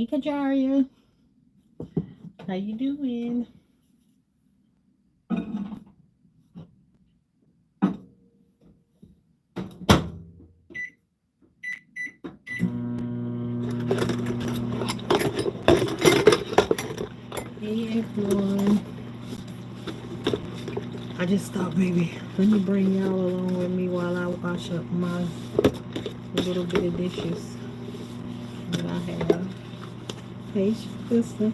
Hey, Kajaria. How you doing? Hey, everyone. I just stopped, baby. Let me bring y'all along with me while I wash up my little bit of dishes that I have. Hey, sister.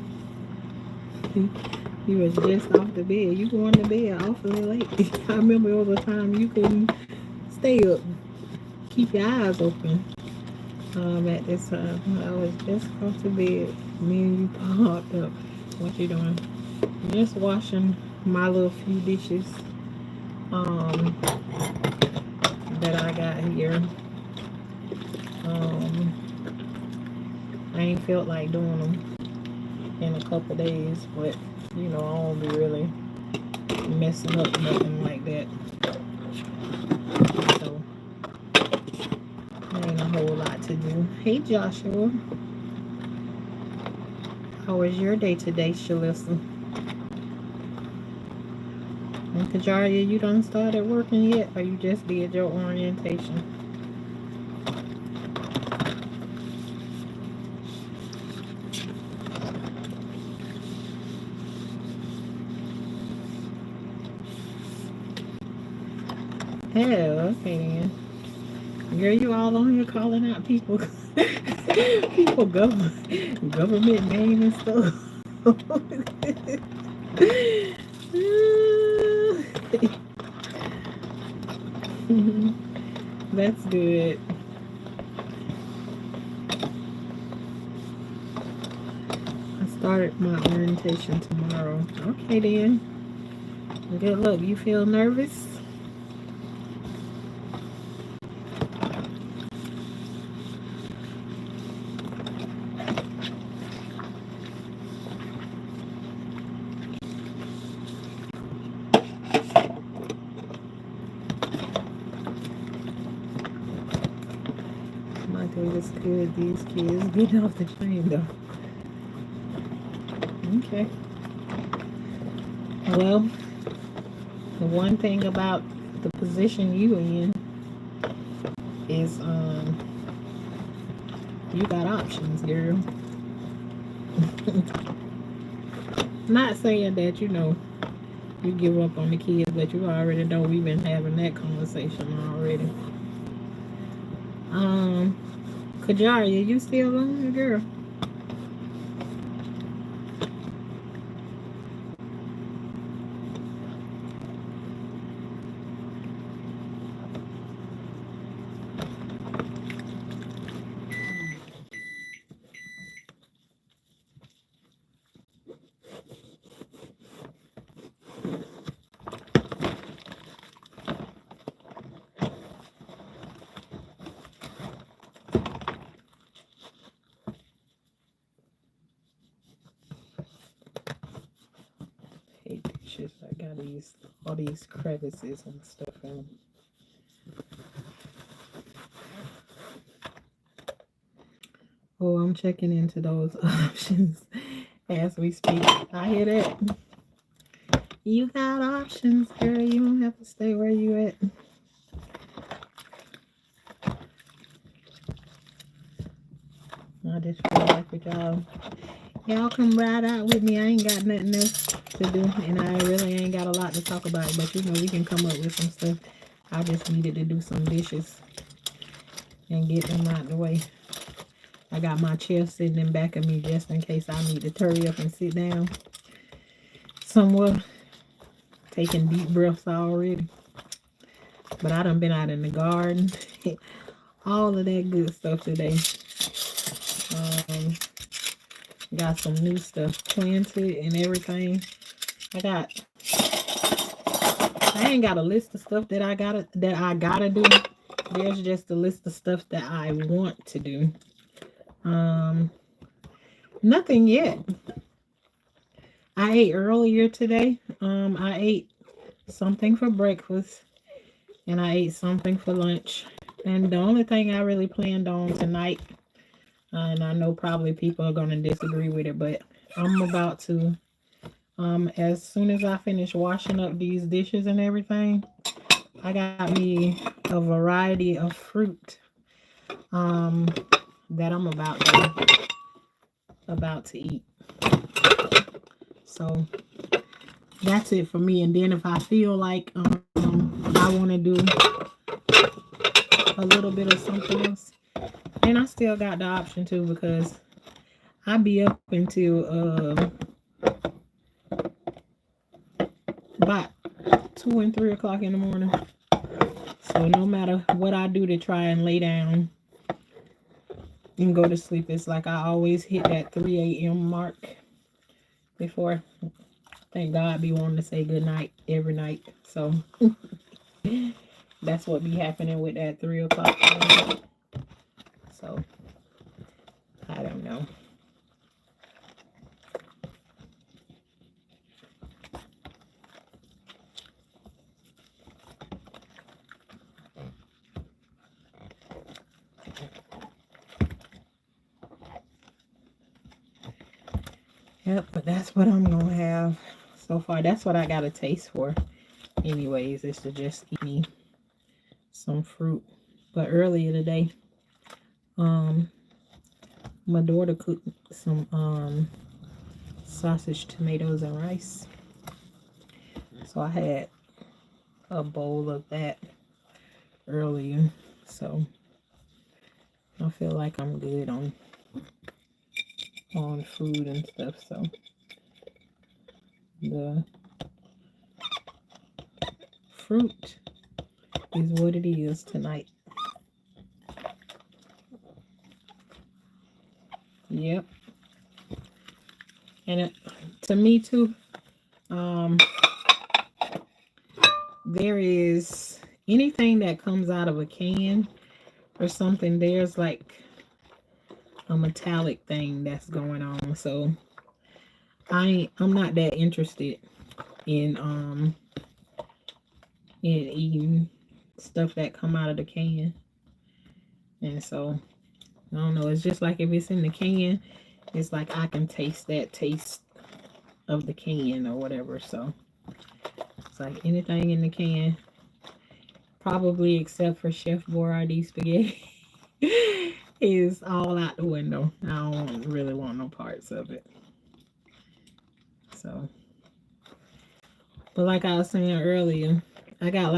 You was just off the bed. You going to bed awfully late. I remember there was a time you couldn't stay up, keep your eyes open. At this time, I was just off the bed. Me and you popped up. What you doing? Just washing my little few dishes um, that I got here. Um, I ain't felt like doing them in a couple days, but I won't be really messing up nothing like that. So there ain't a whole lot to do. Hey, Joshua, how was your day today, Shalissa? And Kajaria, you done started working yet, or you just did your orientation? Hell, okay then. Girl, you all on here calling out people, people government name and stuff. That's good. I started my orientation tomorrow. Okay then. Good luck. You feel nervous? My day was good. These kids getting off the train though. Okay. Well, the one thing about the position you in is you got options, girl. Not saying that you give up on the kids, but you already know we've been having that conversation already. Um, Kajaria, you still on, girl? Hate dishes. I got all these crevices and stuff in them. Oh, I'm checking into those options as we speak. I hear that. You got options, girl. You don't have to stay where you at. I just feel like with y'all come ride out with me. I ain't got nothing else to do, and I really ain't got a lot to talk about. But we can come up with some stuff. I just needed to do some dishes and get them out the way. I got my chair sitting in back of me just in case I need to hurry up and sit down somewhere. Taking deep breaths already. But I done been out in the garden. All of that good stuff today. Um, got some new stuff planted and everything. I ain't got a list of stuff that I gotta do. There's just a list of stuff that I want to do. Um, Nothing yet. I ate earlier today. I ate something for breakfast and I ate something for lunch. And the only thing I really planned on tonight And I know probably people are going to disagree with it, but I'm about to, as soon as I finish washing up these dishes and everything, I got me a variety of fruit um, that I'm about to eat. So that's it for me. And then if I feel like I want to do a little bit of something else, and I still got the option too, because I be up until about 2 and 3 o'clock in the morning. So no matter what I do to try and lay down and go to sleep, it's like I always hit that 3 a.m. mark before. Thank God be wanting to say good night every night. So that's what be happening with that 3 o'clock. So I don't know. Yep, but that's what I'm gonna have so far. That's what I got a taste for. Anyways, is to just eat me some fruit. But earlier today, um, my daughter cooked some sausage, tomatoes, and rice. So I had a bowl of that earlier. So I feel like I'm good on food and stuff. So the fruit is what it is tonight. Yep. And to me too, there is anything that comes out of a can or something, there's like a metallic thing that's going on. So I'm not that interested in eating stuff that come out of the can. And so I don't know, it's just like if it's in the can, it's like I can taste that taste of the can or whatever. So it's like anything in the can, probably except for Chef Boyardee spaghetti, is all out the window. I don't really want no parts of it. So, but like I was saying earlier, I got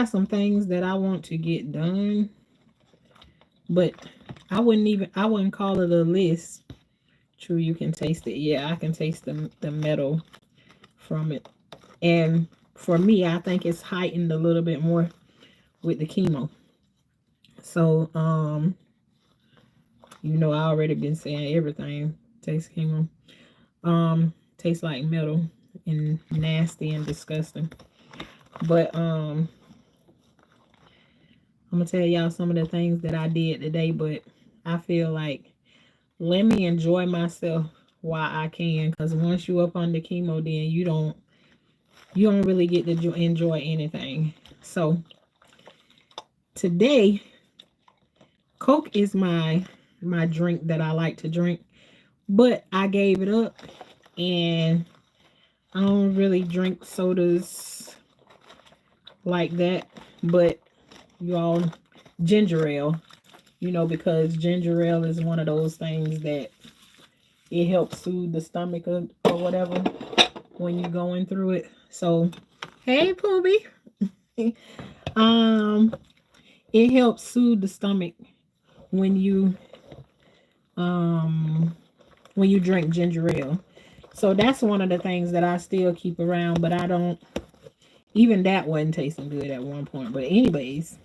some things that I want to get done, but I wouldn't call it a list. True, you can taste it. Yeah, I can taste the metal from it. And for me, I think it's heightened a little bit more with the chemo. So, I already been saying everything tastes chemo. Tastes like metal and nasty and disgusting. But I'm gonna tell y'all some of the things that I did today, but I feel like let me enjoy myself while I can, because once you up on the chemo, then you don't really get to enjoy anything. So today, Coke is my drink that I like to drink, but I gave it up, and I don't really drink sodas like that. But you all, ginger ale, because ginger ale is one of those things that it helps soothe the stomach or whatever when you're going through it. So, hey, Pooby. It helps soothe the stomach when you drink ginger ale. So that's one of the things that I still keep around, but I don't, even that wasn't tasting good at one point. But anyways,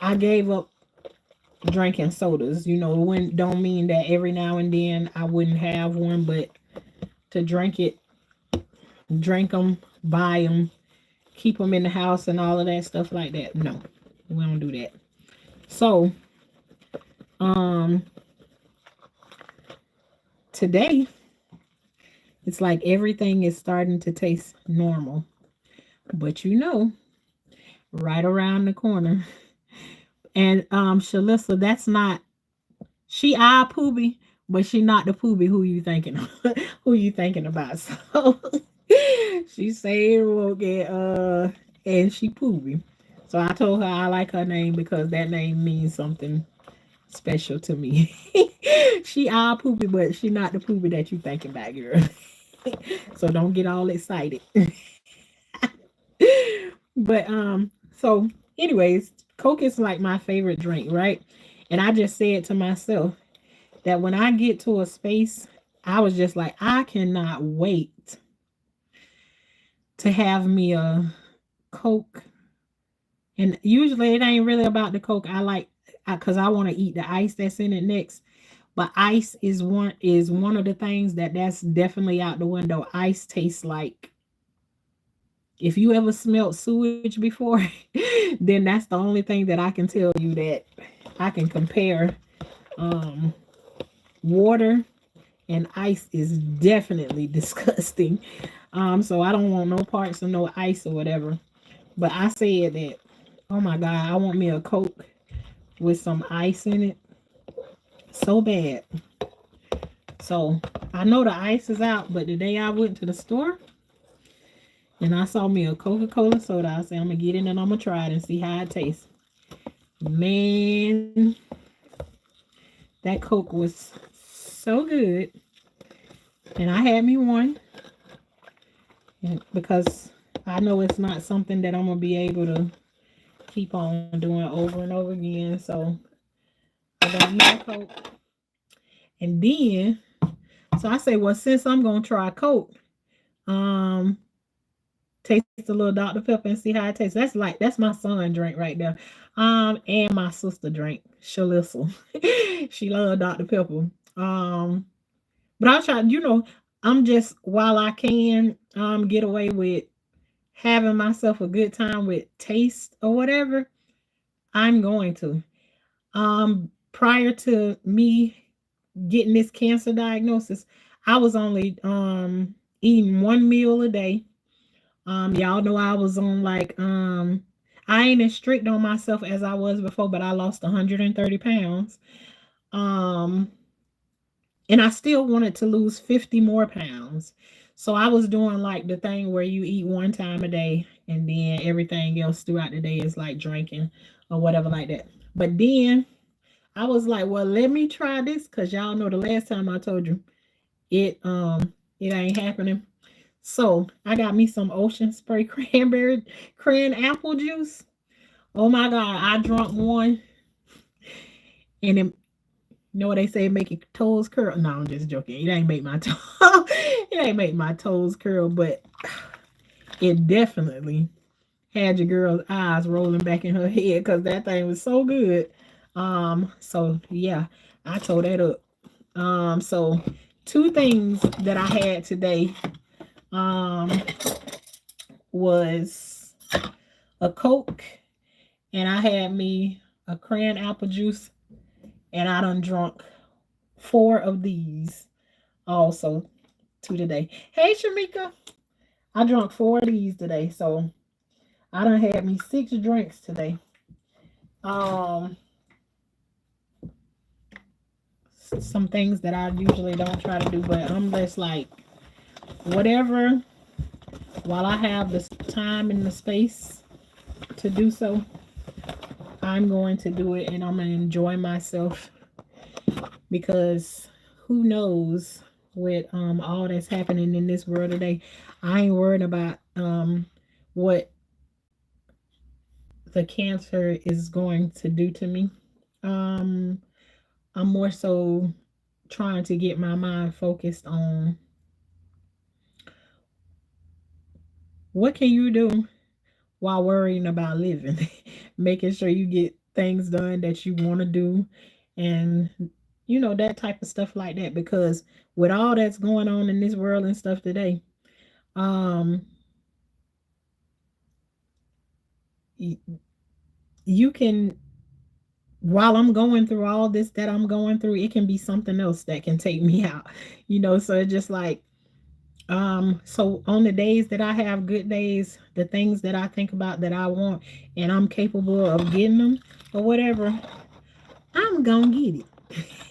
I gave up drinking sodas. Don't mean that every now and then I wouldn't have one, but to drink them, buy them, keep them in the house and all of that stuff like that. No, we don't do that. So, today, it's like everything is starting to taste normal. But right around the corner. And Shalissa, that's not she our Poobie, but she not the Poobie who you thinking of, who you thinking about. So she said will get and she Poobie. So I told her I like her name because that name means something special to me. She our Poobie, but she not the Poobie that you thinking about, girl. So don't get all excited. But so anyways, Coke is like my favorite drink, right? And I just said to myself that when I get to a space, I was just like, I cannot wait to have me a Coke. And usually it ain't really about the Coke. I like because I want to eat the ice that's in it next. But ice is one of the things that's definitely out the window. Ice tastes like if you ever smelled sewage before, then that's the only thing that I can tell you that I can compare. Um, Water and ice is definitely disgusting. So I don't want no parts of no ice or whatever. But I said that, oh my God, I want me a Coke with some ice in it so bad. So I know the ice is out, but the day I went to the store and I saw me a Coca-Cola soda, I said, I'm gonna get in and I'm gonna try it and see how it tastes. Man, that Coke was so good. And I had me one because I know it's not something that I'm gonna be able to keep on doing over and over again. So I got me a Coke. And then so I say, well, since I'm gonna try Coke, um, taste a little Dr. Pepper and see how it tastes. That's my son drink right there. And my sister drink, Shalissa. She love Dr. Pepper. But I'll try, I'm just while I can get away with having myself a good time with taste or whatever, I'm going to. Prior to me getting this cancer diagnosis, I was only eating one meal a day. Y'all know I was on like I ain't as strict on myself as I was before, but I lost 130 pounds. Um and I still wanted to lose 50 more pounds. So I was doing like the thing where you eat one time a day and then everything else throughout the day is like drinking or whatever like that. But then I was like, well, let me try this because y'all know the last time I told you it ain't happening. So I got me some Ocean Spray cran apple juice. Oh my God, I drunk one and it, you know what they say, make your toes curl? No, I'm just joking. It ain't make my toes. It ain't make my toes curl, but it definitely had your girl's eyes rolling back in her head because that thing was so good. So yeah, I tore that up. So two things that I had today um was a Coke and I had me a cran apple juice and I done drunk four of these also today. Hey Shamika, I drunk four of these today, so I done had me 6 drinks today. Um, some things that I usually don't try to do, but I'm just like whatever. While I have the time and the space to do so, I'm going to do it, and I'm gonna enjoy myself because who knows with all that's happening in this world today. I ain't worried about what the cancer is going to do to me. Um, I'm more so trying to get my mind focused on what can you do while worrying about living, making sure you get things done that you want to do, and that type of stuff like that. Because with all that's going on in this world and stuff today, um, you can while I'm going through all this that I'm going through, it can be something else that can take me out. So it's just like So on the days that I have good days, the things that I think about that I want and I'm capable of getting them or whatever, I'm gonna get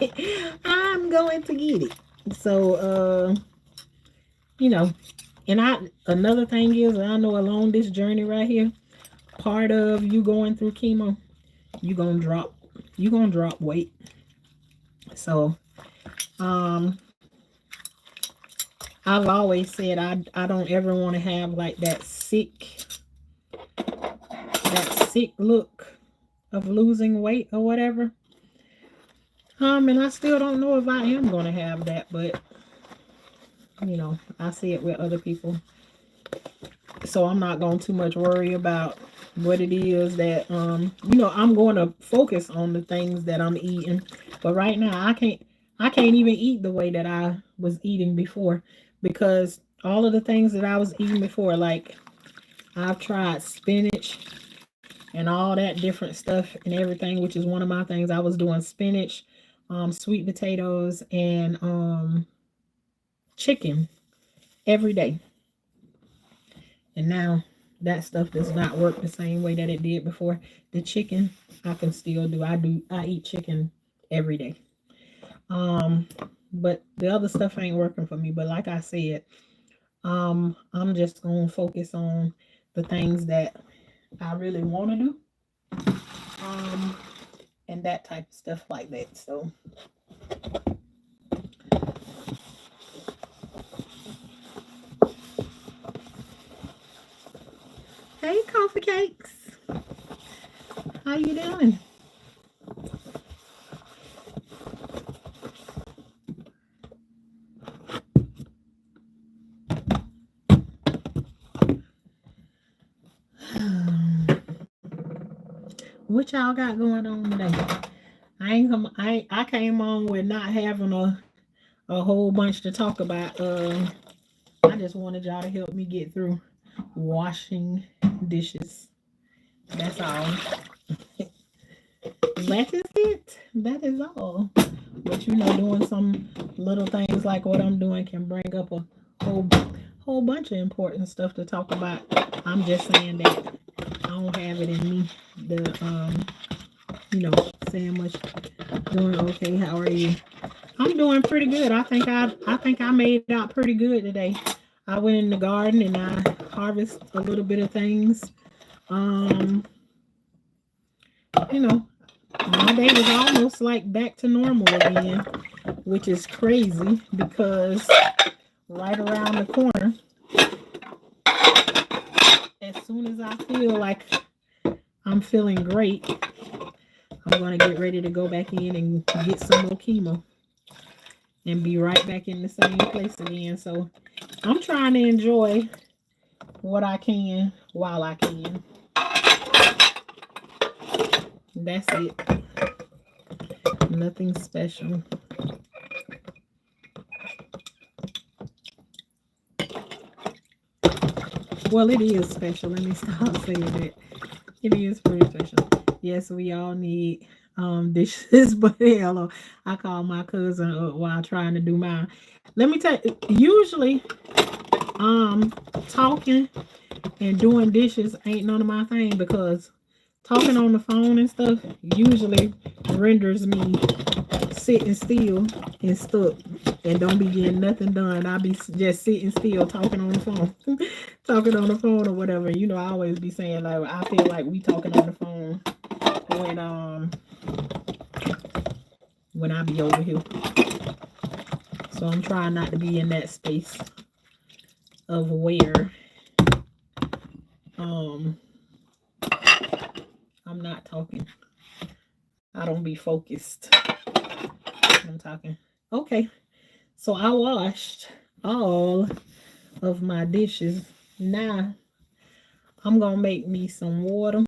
it. I'm going to get it. So you know, and another thing is, I know along this journey right here, part of you going through chemo, you gonna drop weight. So I've always said I don't ever want to have like that sick look of losing weight or whatever. And I still don't know if I am gonna have that, but I see it with other people. So I'm not going to too much worry about what it is that I'm going to focus on the things that I'm eating. But right now I can't even eat the way that I was eating before, because all of the things that I was eating before, like I've tried spinach and all that different stuff and everything, which is one of my things. I was doing spinach, sweet potatoes, and chicken every day. And now that stuff does not work the same way that it did before. The chicken I can still do. I eat chicken every day. Um, but the other stuff ain't working for me. But like I said, I'm just gonna focus on the things that I really want to do. Um, and that type of stuff like that. So hey, coffee cakes, how you doing? What y'all got going on today? I came on with not having a whole bunch to talk about. I just wanted y'all to help me get through washing dishes. That's all. That is it. That is all. But doing some little things like what I'm doing can bring up a whole whole bunch of important stuff to talk about. I'm just saying that I don't have it in me. Saying much. Doing okay. How are you? I'm doing pretty good. I think I made out pretty good today. I went in the garden and I harvested a little bit of things. Um, you know, my day was almost like back to normal again, which is crazy because right around the corner, as soon as I feel like I'm feeling great, I'm gonna get ready to go back in and get some more chemo and be right back in the same place again. So I'm trying to enjoy what I can while I can. That's it. Nothing special. Well, it is special. Let me stop saying that. It is pretty special. Yes, we all need dishes, but hell, I call my cousin up while trying to do mine. Let me tell you, usually talking and doing dishes ain't none of my thing, because talking on the phone and stuff usually renders me sitting still and stuck and don't be getting nothing done. I be just sitting still talking on the phone, talking on the phone or whatever. I always be saying like I feel like we talking on the phone when I be over here. So I'm trying not to be in that space of where I'm not talking. I don't be focused. I'm talking. Okay. So I washed all of my dishes. Now I'm gonna make me some water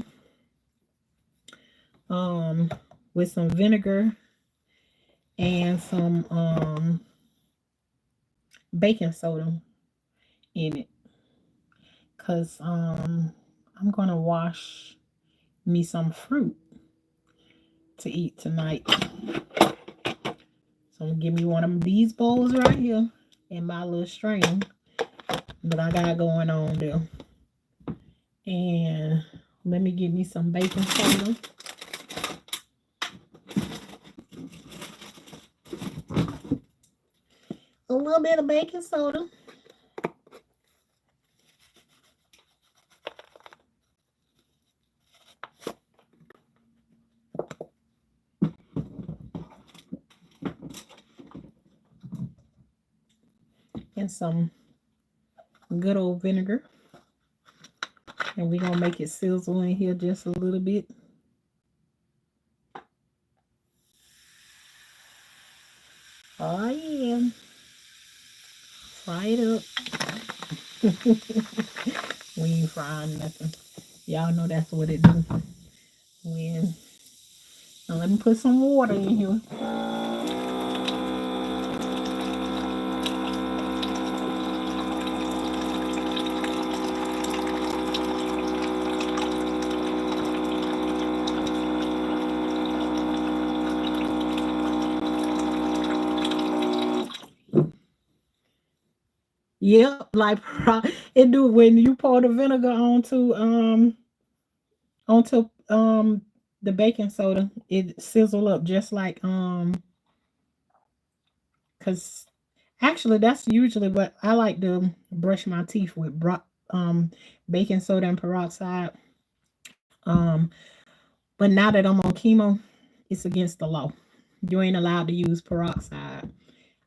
with some vinegar and some baking soda in it, because I'm gonna wash me some fruit to eat tonight. So I'm gonna give me one of these bowls right here and my little strainer, that I got going on there. And let me get me some baking soda. A little bit of baking soda. And some good old vinegar. And we're going to make it sizzle in here just a little bit. Oh, yeah. Fry it up. We ain't frying nothing. Y'all know that's what it do. Now let me put some water in here. Yep, like it do when you pour the vinegar onto the baking soda, it sizzle up just like because actually that's usually what I like to brush my teeth with, baking soda and peroxide. Um, but now that I'm on chemo, it's against the law. You ain't allowed to use peroxide.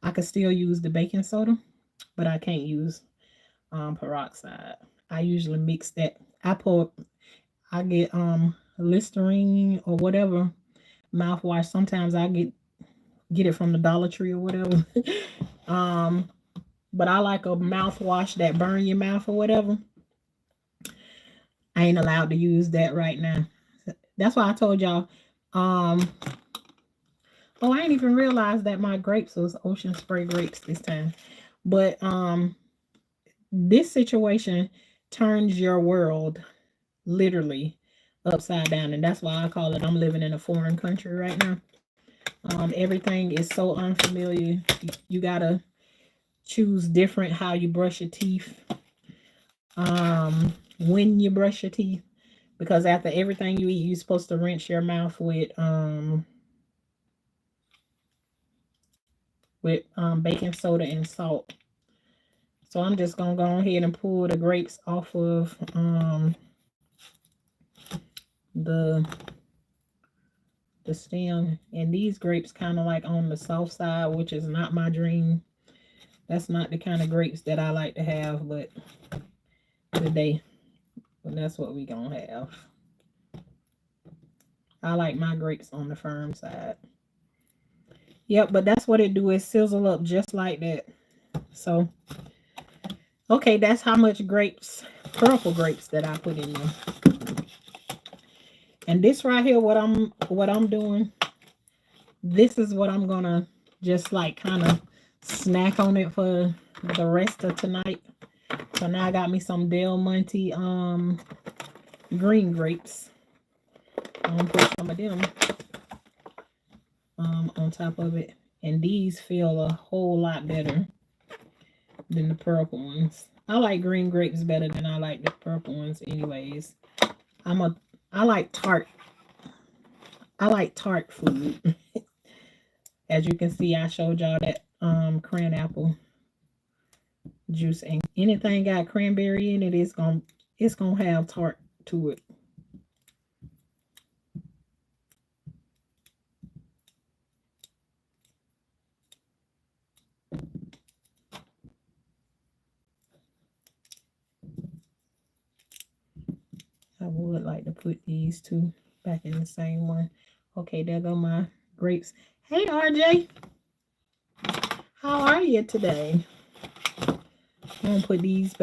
I could still use the baking soda, but I can't use peroxide. I usually mix that. I get Listerine or whatever mouthwash. Sometimes I get it from the Dollar Tree or whatever. But I like a mouthwash that burn your mouth or whatever. I ain't allowed to use that right now. That's why I told y'all. Oh, I ain't even realized that my grapes was Ocean Spray grapes this time. But this situation turns your world literally upside down, and that's why I call it I'm living in a foreign country right now. Everything is so unfamiliar. You gotta choose different how you brush your teeth, when you brush your teeth, because after everything you eat, you're supposed to rinse your mouth with baking soda and salt. So I'm just gonna go ahead and pull the grapes off of the stem. And these grapes kind of like on the soft side, which is not my dream. That's not the kind of grapes that I like to have, but today, but that's what we gonna have. I like my grapes on the firm side. Yep, but that's what it do, is sizzle up just like that. So okay, that's how much grapes, purple grapes, that I put in there. And this right here, what I'm doing, this is what I'm gonna just like kind of snack on it for the rest of tonight. So now I got me some Del Monte green grapes. I'm gonna put some of them on top of it. And these feel a whole lot better than the purple ones. I like green grapes better than I like the purple ones anyways. I like tart food. As you can see, I showed y'all that cran apple juice, and anything got cranberry in it, it's gonna have tart to it. I would like to put these two back in the same one. Okay, there go my grapes. Hey, RJ. How are you today? I'm going to put these two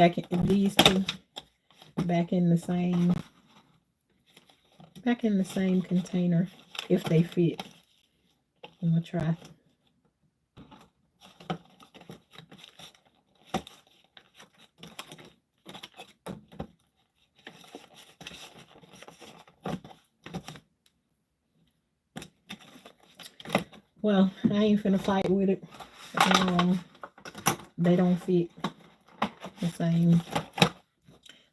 back in the same container if they fit. I'm going to try. Well, I ain't finna fight with it. They don't fit. the same.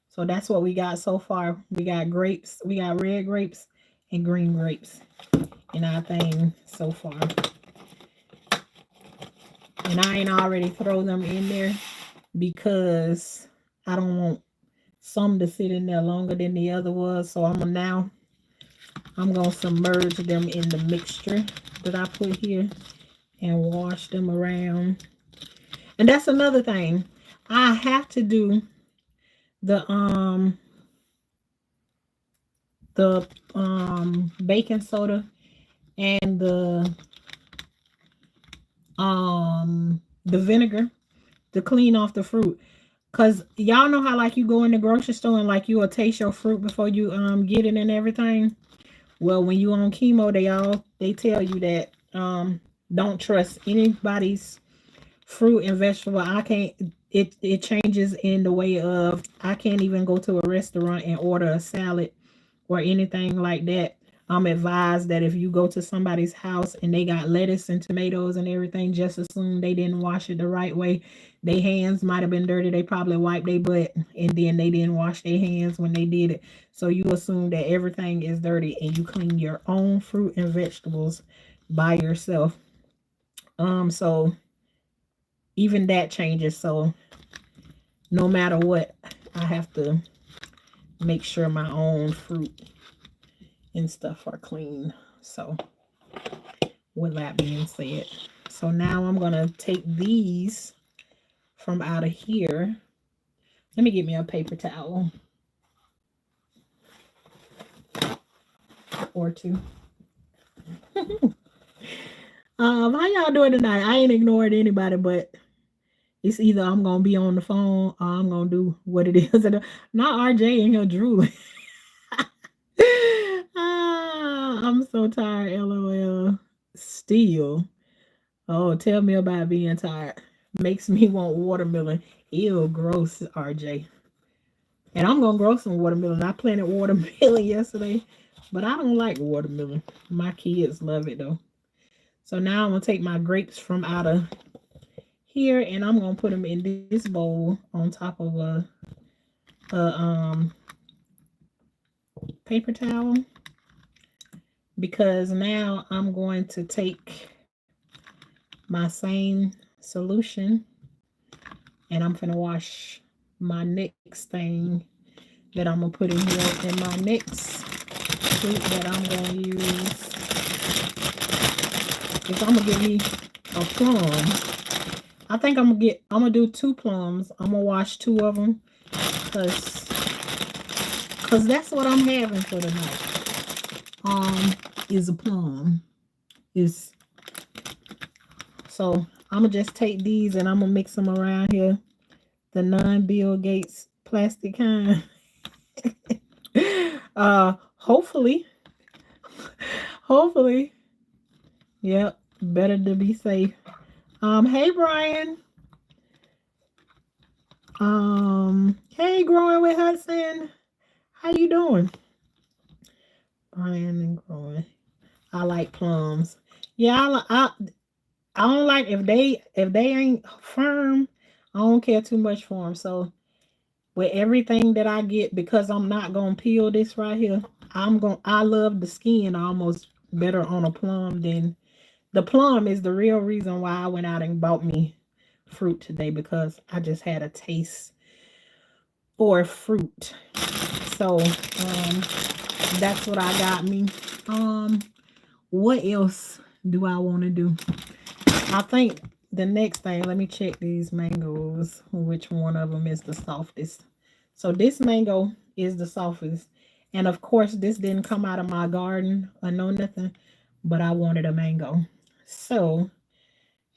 So that's what we got so far. We got grapes. We got red grapes and green grapes in our thing so far. And I ain't already throw them in there because I don't want some to sit in there longer than the other was. So I'm going to submerge them in the mixture that I put here and wash them around. And that's another thing. I have to do the baking soda and the vinegar to clean off the fruit. Cause y'all know how like you go in the grocery store and like you will taste your fruit before you get it and everything. Well, when you on chemo, they tell you that don't trust anybody's fruit and vegetable. I can't. It changes in the way of I can't even go to a restaurant and order a salad or anything like that. I'm advised that if you go to somebody's house and they got lettuce and tomatoes and everything, just assume they didn't wash it the right way. Their hands might have been dirty. They probably wiped their butt and then they didn't wash their hands when they did it. So you assume that everything is dirty and you clean your own fruit and vegetables by yourself. So even that changes. So no matter what, I have to make sure my own fruit and stuff are clean. So with that being said, so now I'm gonna take these from out of here. Let me get me a paper towel or two. How y'all doing tonight? I ain't ignoring anybody, but it's either I'm gonna be on the phone or I'm gonna do what it is. Not RJ and her drooling. I'm so tired, LOL. Still. Oh, tell me about being tired. Makes me want watermelon. Ew, gross, RJ. And I'm gonna grow some watermelon. I planted watermelon yesterday, but I don't like watermelon. My kids love it though. So now I'm gonna take my grapes from out of here and I'm gonna put them in this bowl on top of a paper towel, because now I'm going to take my same solution and I'm gonna wash my next thing that I'm gonna put in here, and my next fruit that I'm gonna use is I'm gonna give me a plum. I think I'm gonna do 2 plums. I'm gonna wash 2 of them because that's what I'm having for tonight. Is a plum. So I'm gonna just take these and I'm gonna mix them around here. The non-Bill Gates plastic kind. Hopefully. Yep, better to be safe. Hey Brian. Hey Growing with Hudson. How you doing? Brian and Growing. I like plums. Yeah, I don't like if they ain't firm. I don't care too much for them. So with everything that I get, because I'm not gonna peel this right here, I love the skin almost better on a plum than the plum is the real reason why I went out and bought me fruit today, because I just had a taste for fruit. So that's what I got me. What else do I want to do? I think the next thing, let me check these mangoes, which one of them is the softest. So this mango is the softest, and of course this didn't come out of my garden or no nothing, but I wanted a mango. So,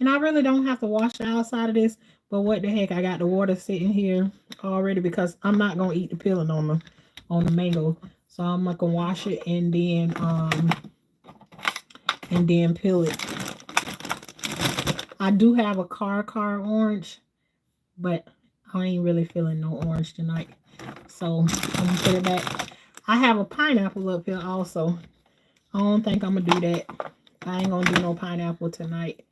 and I really don't have to wash the outside of this, but what the heck, I got the water sitting here already because I'm not gonna eat the peeling on the mango. So I'm not gonna wash it and then peel it. I do have a car orange, but I ain't really feeling no orange tonight. So I'm gonna put it back. I have a pineapple up here also. I don't think I'm gonna do that. I ain't gonna do no pineapple tonight.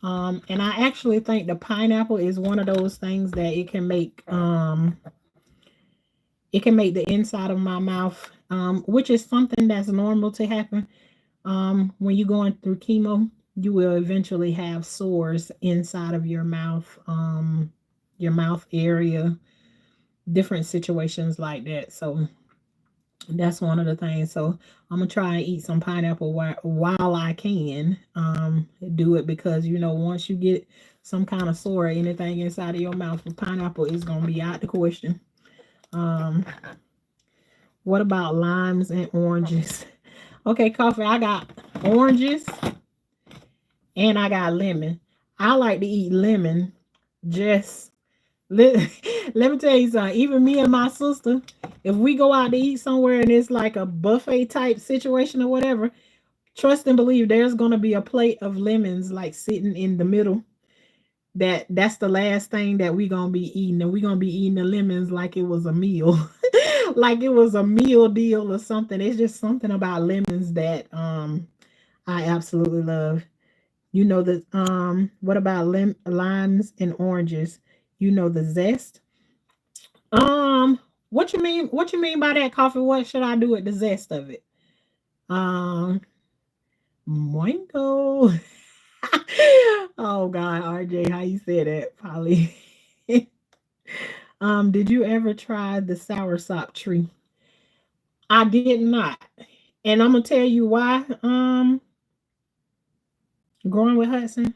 And I actually think the pineapple is one of those things that it can make the inside of my mouth, which is something that's normal to happen. When you're going through chemo, you will eventually have sores inside of your mouth area, different situations like that. So that's one of the things. So I'm gonna try and eat some pineapple while I can. Do it because once you get some kind of sore or anything inside of your mouth, the pineapple is gonna be out the question. Um, what about limes and oranges? Okay, coffee. I got oranges and I got lemon. I like to eat lemon. Just let, let me tell you something. Even me and my sister, if we go out to eat somewhere and it's like a buffet type situation or whatever, trust and believe there's gonna be a plate of lemons like sitting in the middle. That's the last thing that we gonna be eating, and we gonna be eating the lemons like it was a meal. Like it was a meal deal or something. It's just something about lemons that I absolutely love. What about limes and oranges? The zest. Um, what you mean? What you mean by that, coffee? What should I do with the zest of it? Um, Mango. Oh God, RJ, how you say that, Polly? Did you ever try the soursop tree? I did not, and I'm gonna tell you why. Growing with Hudson,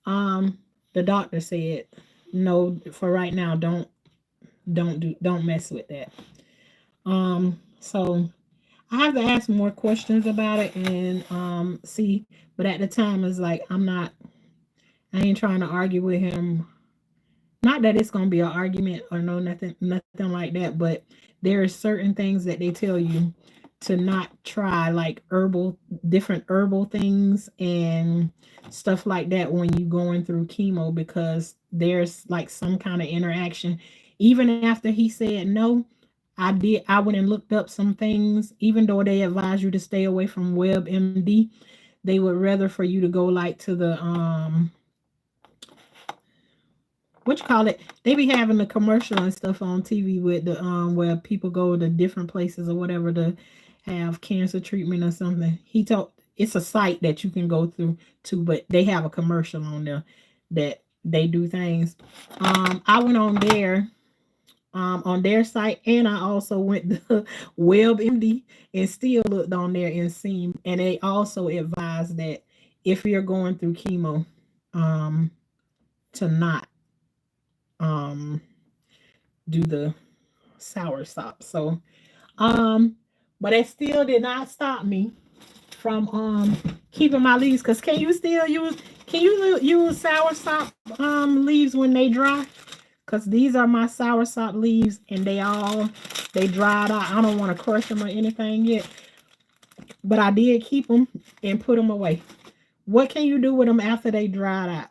um, the doctor said no for right now. Don't mess with that. So I have to ask more questions about it and see. But at the time, it's like I ain't trying to argue with him. Not that it's gonna be an argument or no nothing like that. But there are certain things that they tell you to not try, like different herbal things and stuff like that when you going through chemo, because there's like some kind of interaction. Even after he said no, I went and looked up some things. Even though they advise you to stay away from WebMD, they would rather for you to go like to the what you call it? They be having the commercial and stuff on TV with the where people go to different places or whatever to have cancer treatment or something. He told it's a site that you can go through to, but they have a commercial on there that they do things. I went on their site, and I also went to WebMD and still looked on there and seen, and they also advise that if you're going through chemo, um, to not um do the soursop. So but it still did not stop me from keeping my leaves. Because can you use soursop leaves when they dry? Because these are my soursop leaves and they dried out. I don't want to crush them or anything yet, but I did keep them and put them away. What can you do with them after they dried out?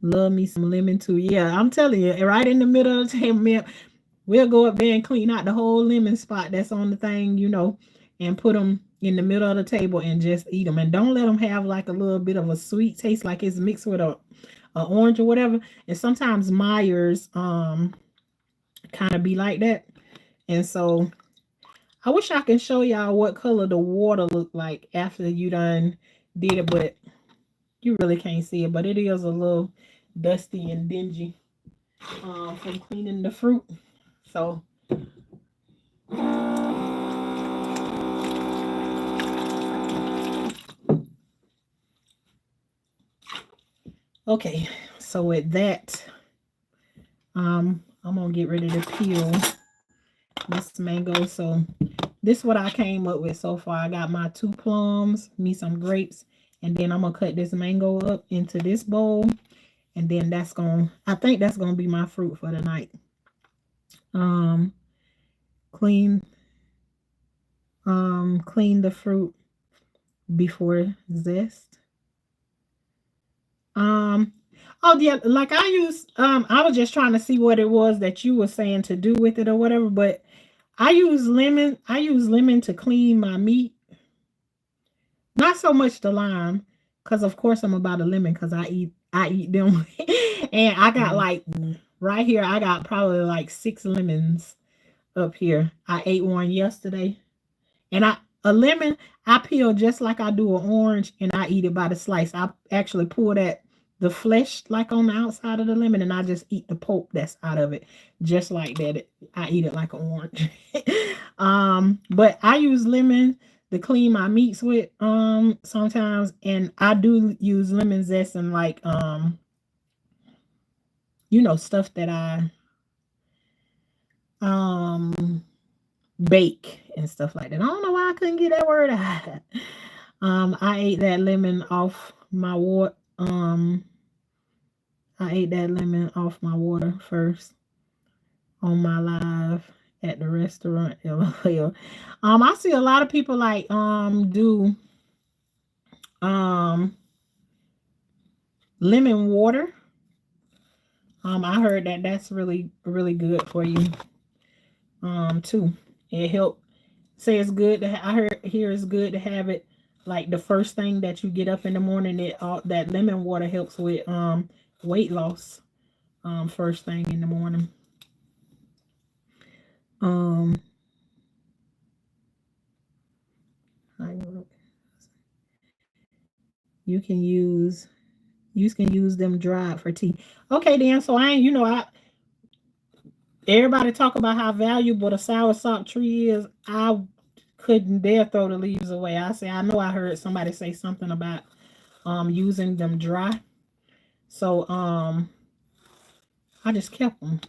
Love me some lemon too. Yeah, I'm telling you, right in the middle of the table, we'll go up there and clean out the whole lemon spot that's on the thing, and put them in the middle of the table and just eat them. And don't let them have like a little bit of a sweet taste, like it's mixed with a orange or whatever. And sometimes Myers kind of be like that. And so I wish I can show y'all what color the water looked like after you done did it, but you really can't see it. But it is a little dusty and dingy from cleaning the fruit. So okay, so with that, I'm gonna get ready to peel this mango. So this is what I came up with so far. I got my 2 plums, me some grapes, and then I'm gonna cut this mango up into this bowl, and then I think that's gonna be my fruit for the night. Clean clean the fruit before zest. Oh yeah, like I was just trying to see what it was that you were saying to do with it or whatever, but I use lemon to clean my meat. Not so much the lime, because of course I'm about a lemon because I eat them. And I got like right here, I got probably like 6 lemons up here. I ate one yesterday. And a lemon, I peel just like I do an orange and I eat it by the slice. I actually pull the flesh like on the outside of the lemon and I just eat the pulp that's out of it. Just like that. I eat it like an orange. But I use lemon to clean my meats with sometimes, and I do use lemon zest and like stuff that I bake and stuff like that. I don't know why I couldn't get that word out. I ate that lemon off my water. I ate that lemon off my water first on my live at the restaurant. LOL. I see a lot of people like do lemon water. I heard that that's really really good for you. Too. It helped. Say it's good to I heard here it's good to have it like the first thing that you get up in the morning. That lemon water helps with weight loss first thing in the morning. You can use them dried for tea. Okay, then. So everybody talk about how valuable the soursop tree is. I couldn't dare throw the leaves away. I know I heard somebody say something about using them dry. So I just kept them.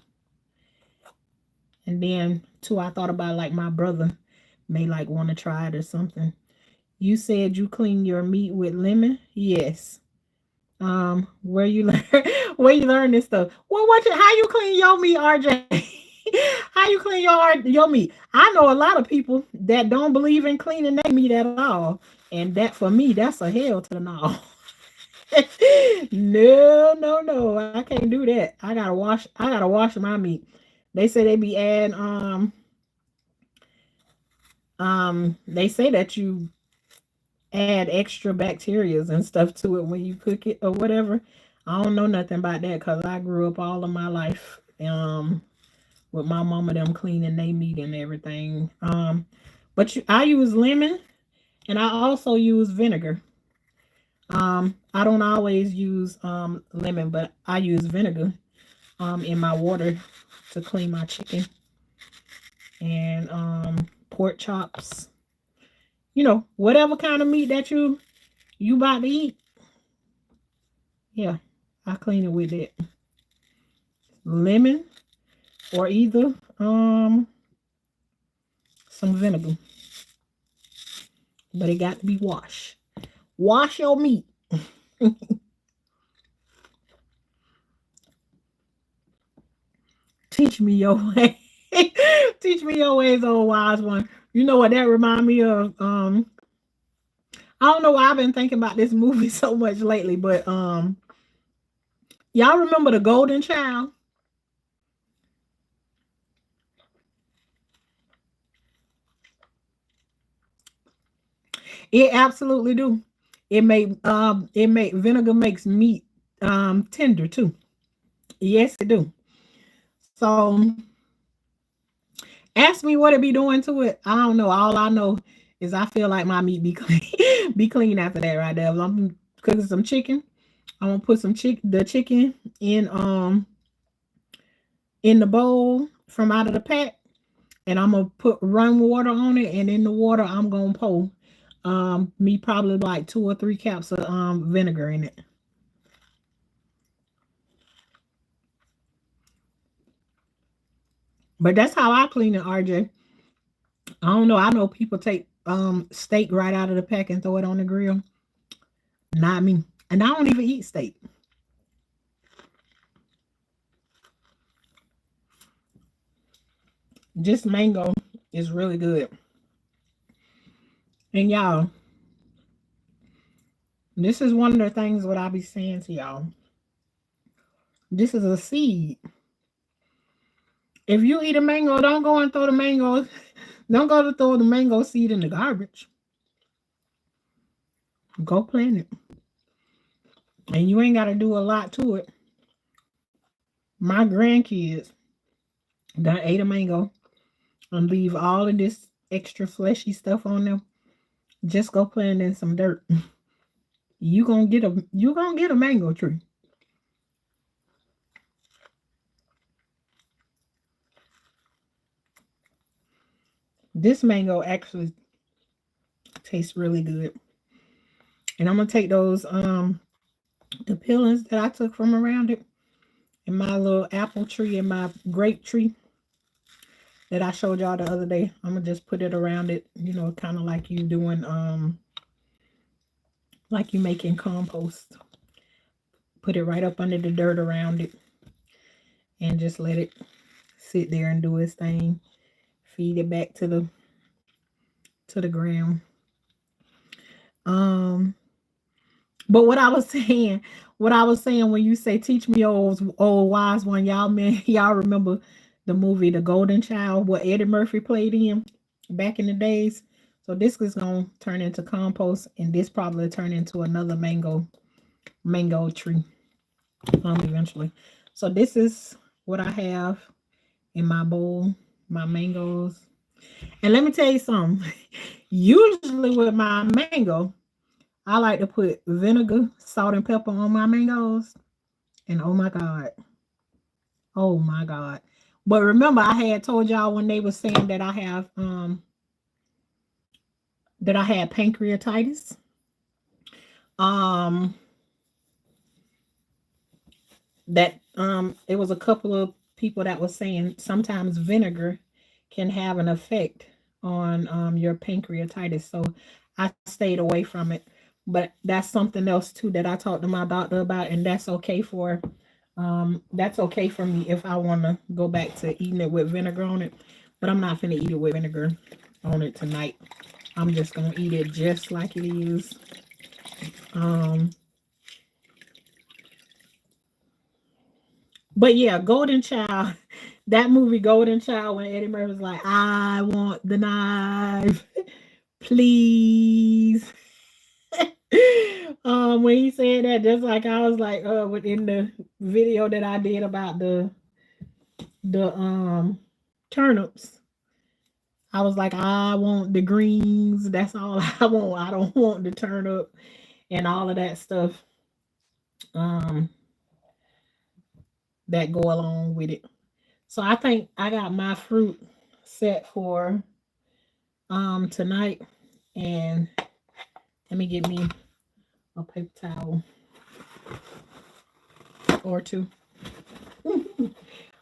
And then too, I thought about like my brother may like want to try it or something. You said you clean your meat with lemon? Yes. Where you learn where you learn this stuff? Well, how you clean your meat, RJ? How you clean your meat? I know a lot of people that don't believe in cleaning their meat at all, and that for me, that's a hell to the no. No, I can't do that. I gotta wash my meat. They say they be adding they say that you add extra bacterias and stuff to it when you cook it or whatever. I don't know nothing about that because I grew up all of my life with my mama them cleaning their meat and everything. But I use lemon and I also use vinegar. I don't always use lemon, but I use vinegar in my water to clean my chicken and pork chops. Whatever kind of meat that you about to eat. Yeah, I clean it with it. Lemon or either some vinegar. But it got to be washed. Wash your meat. Teach me your way. Teach me your ways, old wise one. You know what that remind me of? I don't know why I've been thinking about this movie so much lately, but y'all remember The Golden Child? It absolutely do. Vinegar makes meat tender too. Yes, it do. So ask me what it be doing to it. I don't know. All I know is I feel like my meat be clean, be clean after that right there. If I'm cooking some chicken, I'm gonna put the chicken in the bowl from out of the pack, and I'm gonna put run water on it, and in the water I'm gonna pour me probably like 2 or 3 caps of vinegar in it. But that's how I clean it, RJ. I don't know. I know people take steak right out of the pack and throw it on the grill. Not me. And I don't even eat steak. Just mango is really good. And y'all, this is one of the things what I be saying to y'all. This is a seed. If you eat a mango, don't go and throw the mango. Don't go to throw the mango seed in the garbage. Go plant it. And you ain't got to do a lot to it. My grandkids done ate a mango and leave all of this extra fleshy stuff on them. Just go plant in some dirt. You gonna get a mango tree. This mango actually tastes really good. And I'm gonna take those the peelings that I took from around it and my little apple tree and my grape tree that I showed y'all the other day. I'm gonna just put it around it, kind of like you doing like you making compost. Put it right up under the dirt around it and just let it sit there and do its thing. Feed it back to the ground. But what I was saying when you say teach me old wise one, y'all remember the movie The Golden Child, what Eddie Murphy played in back in the days. So this is gonna turn into compost, and this probably turn into another mango tree eventually. So this is what I have in my bowl, my mangoes. And let me tell you something. Usually with my mango, I like to put vinegar, salt, and pepper on my mangoes. And oh my God. Oh my God. But remember, I had told y'all when they were saying that I had pancreatitis. That it was a couple of people that was saying sometimes vinegar can have an effect on your pancreatitis. So I stayed away from it. But that's something else too that I talked to my doctor about, and that's okay for me if I want to go back to eating it with vinegar on it. But I'm not gonna eat it with vinegar on it tonight. I'm just gonna eat it just like it is. But yeah, Golden Child, that movie Golden Child, when Eddie Murphy was like, I want the knife, please. When he said that, just like I was like, within the video that I did about the turnips, I was like, I want the greens. That's all I want. I don't want the turnip and all of that stuff that go along with it. So I think I got my fruit set for tonight. And let me get me a paper towel or two. I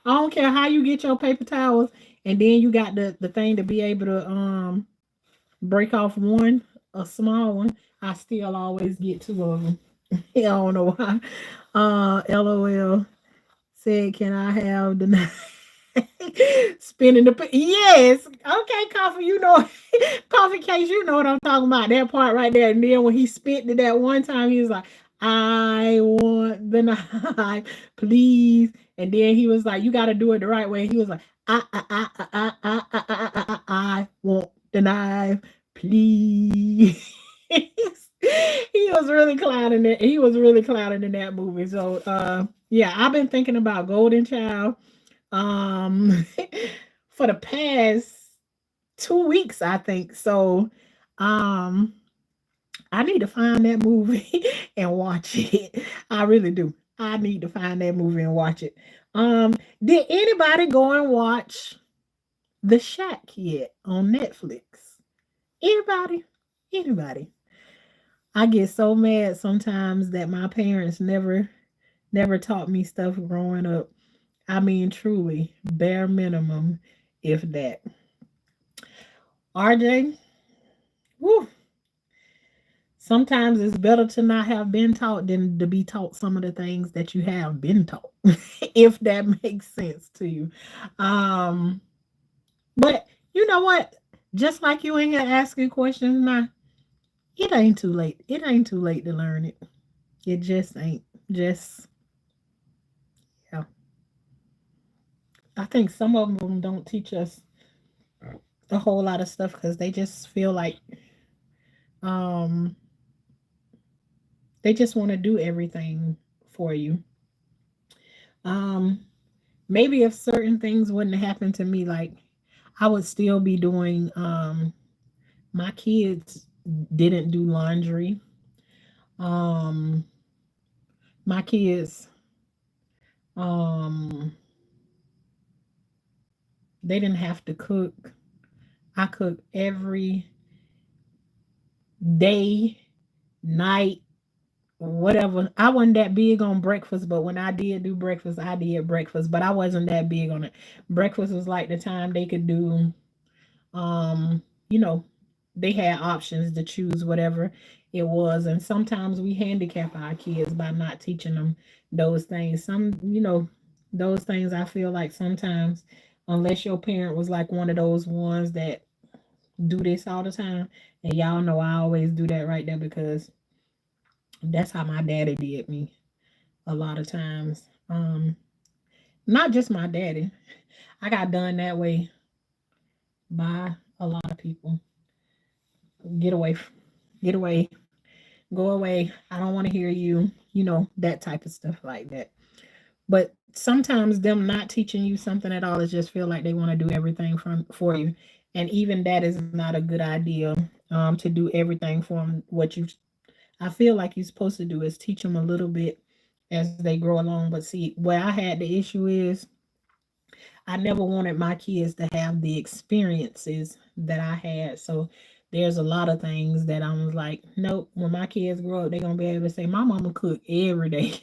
don't care how you get your paper towels, and then you got the thing to be able to break off one, a small one. I still always get two of them. I don't know why. LOL said, "Can I have the spinning the yes?" Okay, coffee. Coffee case. You know what I'm talking about. That part right there. And then when he spit it that one time, he was like, "I want the knife, please." And then he was like, "You got to do it the right way." He was like, I want the knife, please." He was really clowning it. He was really clowning in that movie. So yeah, I've been thinking about Golden Child for the past 2 weeks, I think. So I need to find that movie and watch it. I really do. I need to find that movie and watch it. Did anybody go and watch The Shack yet on Netflix? Anybody? Anybody? I get so mad sometimes that my parents never taught me stuff growing up. I mean, truly, bare minimum, if that. RJ, woo, sometimes it's better to not have been taught than to be taught some of the things that you have been taught, if that makes sense to you. But you know what? Just like you in here asking questions now, it ain't too late. It ain't too late to learn it. It just ain't. Just, yeah. I think some of them don't teach us a whole lot of stuff because they just feel like um they just want to do everything for you. Um, maybe if certain things wouldn't have happened to me, like I would still be doing my kids didn't do laundry. Um, my kids um they didn't have to cook. I cook every day, night, whatever. I wasn't that big on breakfast, but when I did do breakfast, I did breakfast, but I wasn't that big on it. Breakfast was like the time they could do um you know, they had options to choose whatever it was, and sometimes we handicap our kids by not teaching them those things. Some, those things I feel like sometimes, unless your parent was like one of those ones that do this all the time, and y'all know I always do that right there because that's how my daddy did me a lot of times. Not just my daddy. I got done that way by a lot of people. Get away, get away, go away. I don't want to hear you. That type of stuff like that. But sometimes them not teaching you something at all is just feel like they want to do everything for you, and even that is not a good idea. To do everything for them. I feel like you're supposed to do is teach them a little bit as they grow along. But see, where I had the issue is I never wanted my kids to have the experiences that I had. So there's a lot of things that I was like, nope, when my kids grow up, they're going to be able to say, my mama cooked every day.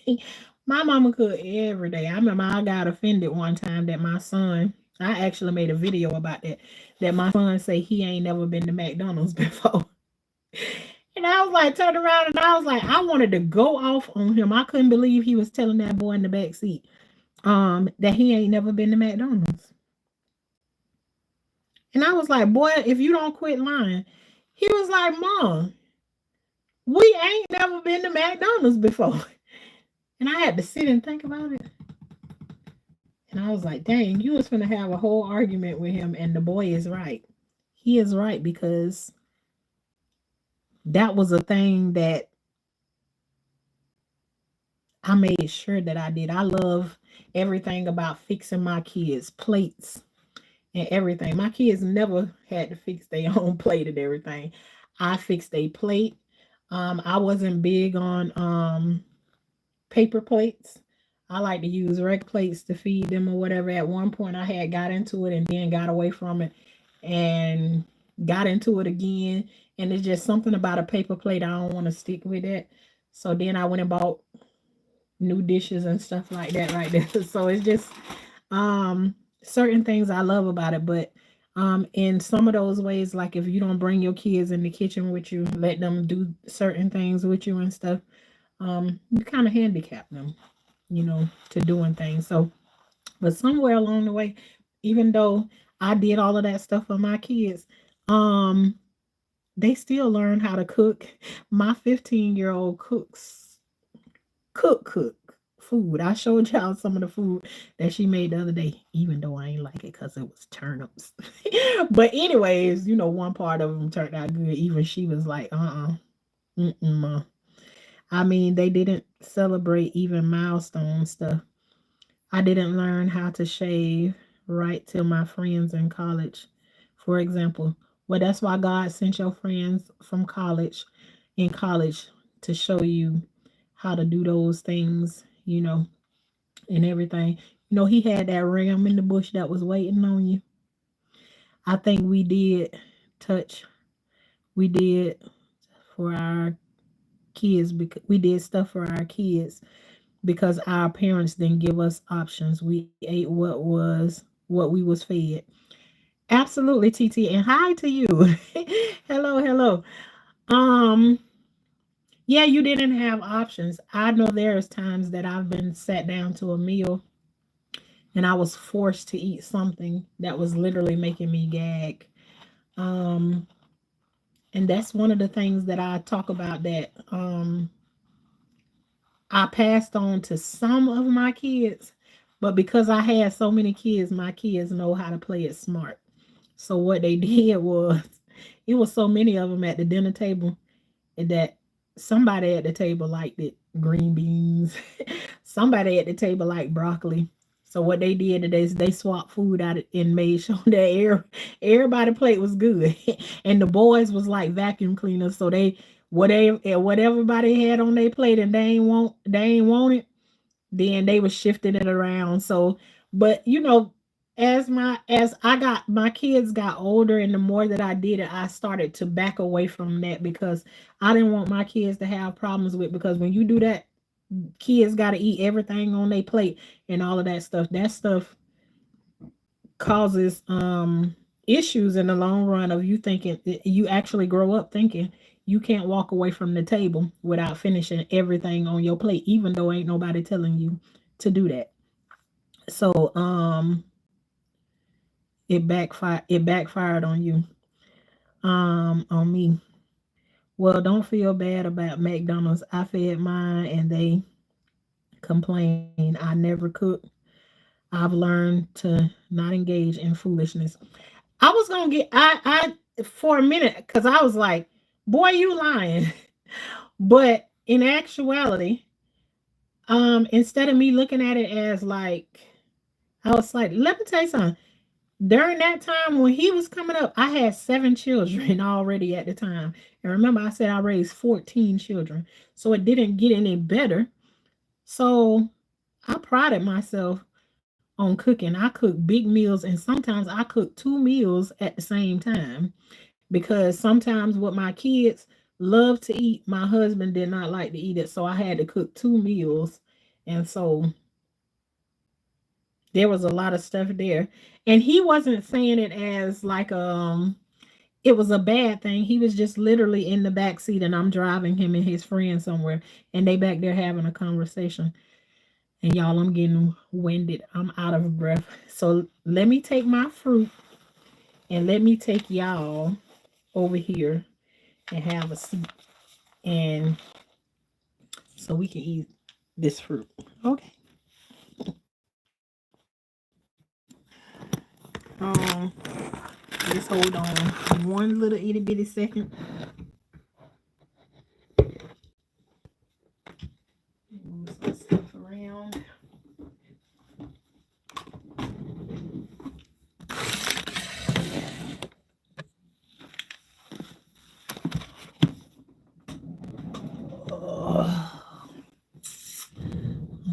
My mama cooked every day. I remember I got offended one time that my son, I actually made a video about that my son say he ain't never been to McDonald's before. And I was like, turned around and I was like, I wanted to go off on him. I couldn't believe he was telling that boy in the back seat that he ain't never been to McDonald's. And I was like, boy, if you don't quit lying. He was like, Mom, we ain't never been to McDonald's before. And I had to sit and think about it. And I was like, dang, you was gonna have a whole argument with him, and the boy is right. He is right because that was a thing that I made sure that I did. I love everything about fixing my kids' plates and everything. My kids never had to fix their own plate and everything. I fixed a plate. I wasn't big on paper plates. I like to use reg plates to feed them or whatever. At one point, I had got into it and then got away from it and got into it again. And it's just something about a paper plate. I don't want to stick with it. So then I went and bought new dishes and stuff like that right there. So it's just certain things I love about it, but in some of those ways, like if you don't bring your kids in the kitchen with you, let them do certain things with you and stuff, you kind of handicap them, to doing things. So, but somewhere along the way, even though I did all of that stuff for my kids, um they still learn how to cook. My 15-year-old cook food. I showed y'all some of the food that she made the other day, even though I ain't like it because it was turnips. But anyways, one part of them turned out good. Even she was like, Ma. I mean, they didn't celebrate even milestone stuff. I didn't learn how to shave right till my friends in college, for example. Well, that's why God sent your friends from college, in college, to show you how to do those things, and everything. He had that ram in the bush that was waiting on you. I think we did touch, we did for our kids because we did stuff for our kids because our parents didn't give us options. We ate what we was fed. Absolutely, TT, and hi to you. Hello, hello. Um, yeah, you didn't have options. I know there's times that I've been sat down to a meal and I was forced to eat something that was literally making me gag. Um, and that's one of the things that I talk about that I passed on to some of my kids, But because I had so many kids, my kids know how to play it smart. So what they did was, it was so many of them at the dinner table that somebody at the table liked it green beans, somebody at the table liked broccoli. So what they did is they swapped food out and made sure that everybody plate was good, and the boys was like vacuum cleaners. So what everybody had on their plate and they ain't want it, then they were shifting it around. So, but as I got my kids got older, and the more that I did it, I started to back away from that, because I didn't want my kids to have problems with, because when you do that, kids got to eat everything on their plate and all of that stuff. That stuff causes issues in the long run, of you thinking, you actually grow up thinking you can't walk away from the table without finishing everything on your plate, even though ain't nobody telling you to do that. So it backfired on you, on me. Well, don't feel bad about McDonald's. I fed mine and they complain. I never cook. I've learned to not engage in foolishness. I was gonna get I for a minute, because I was like, boy, you lying. But in actuality, instead of me looking at it as like, I was like, let me tell you something. During that time when he was coming up, I had 7 children already at the time. And remember, I said I raised 14 children. So it didn't get any better. So I prided myself on cooking. I cook big meals, and sometimes I cook 2 meals at the same time, because sometimes what my kids love to eat, my husband did not like to eat it. So I had to cook 2 meals. And so there was a lot of stuff there. And he wasn't saying it as like it was a bad thing. He was just literally in the back seat, and I'm driving him and his friend somewhere, and they back there having a conversation. And y'all, I'm getting winded. I'm out of breath. So let me take my fruit, and let me take y'all over here and have a seat, and so we can eat this fruit. Okay. Um, just hold on one little itty bitty second. Move some stuff around.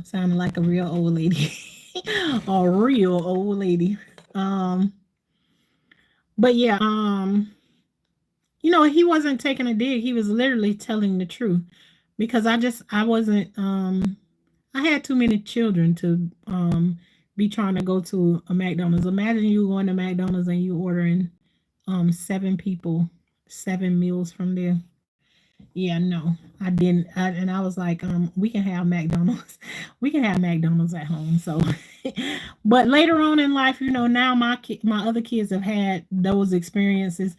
Sounding like a real old lady. A real old lady. Um, but yeah, he wasn't taking a dig. He was literally telling the truth, because I wasn't I had too many children to be trying to go to a McDonald's. Imagine you going to McDonald's and you ordering 7 people, 7 meals from there. Yeah, no, I didn't. And I was like, we can have McDonald's. We can have McDonald's at home. So, but later on in life, now my other kids have had those experiences,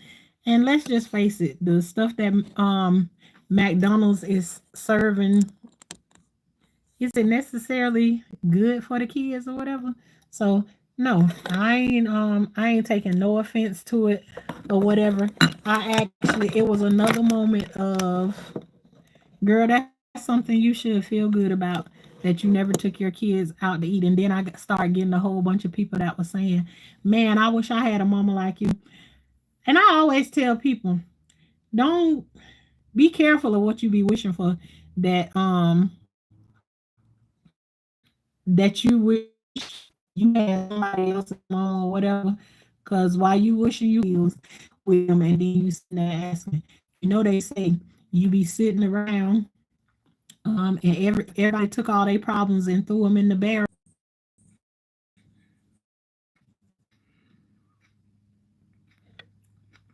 and let's just face it, the stuff that McDonald's is serving, is it necessarily good for the kids or whatever? So no, I ain't taking no offense to it or whatever. It was another moment of, girl, that's something you should feel good about, that you never took your kids out to eat. And then I started getting a whole bunch of people that were saying, man, I wish I had a mama like you. And I always tell people, don't be careful of what you be wishing for, that that you wish you had somebody else's mom or whatever. Because while you wishing you with them, and then you sitting there asking, they say you be sitting around, and everybody took all their problems and threw them in the barrel.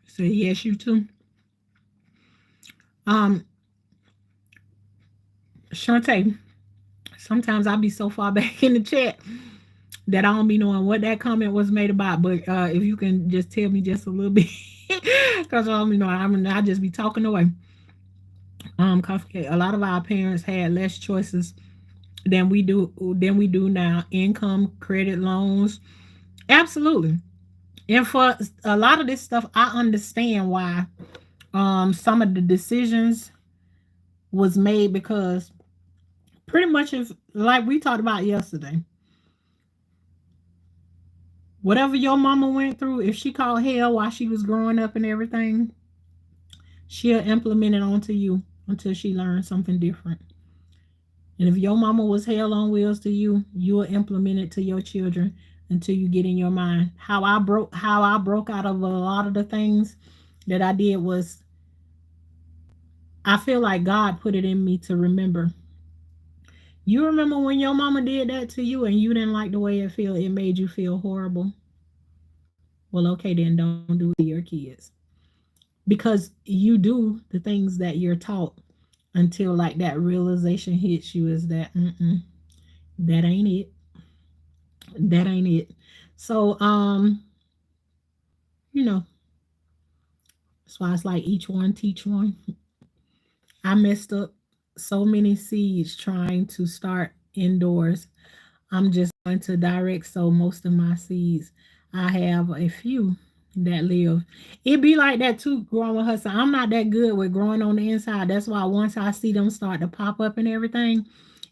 So yes, you too. Um, Shantae, sometimes I'll be so far back in the chat that I don't be knowing what that comment was made about. But if you can just tell me just a little bit, because I don't know, I just be talking away. Cause a lot of our parents had less choices than we do now. Income, credit, loans, absolutely. And for a lot of this stuff, I understand why some of the decisions was made, because pretty much, if like we talked about yesterday, whatever your mama went through, if she called hell while she was growing up and everything, she'll implement it onto you until she learns something different. And if your mama was hell on wheels to you, you'll implement it to your children until you get in your mind. How I broke out of a lot of the things that I did was, I feel like God put it in me to remember. You remember when your mama did that to you and you didn't like the way it made you feel horrible? Well, okay, then don't do it to your kids. Because you do the things that you're taught until like that realization hits you, is that that ain't it. That ain't it. So you know, that's why it's like each one teach one. I messed up so many seeds trying to start indoors. I'm just going to direct sow most of my seeds. I have a few that live. It be like that too, growing with her. So I'm not that good with growing on the inside. That's why once I see them start to pop up and everything,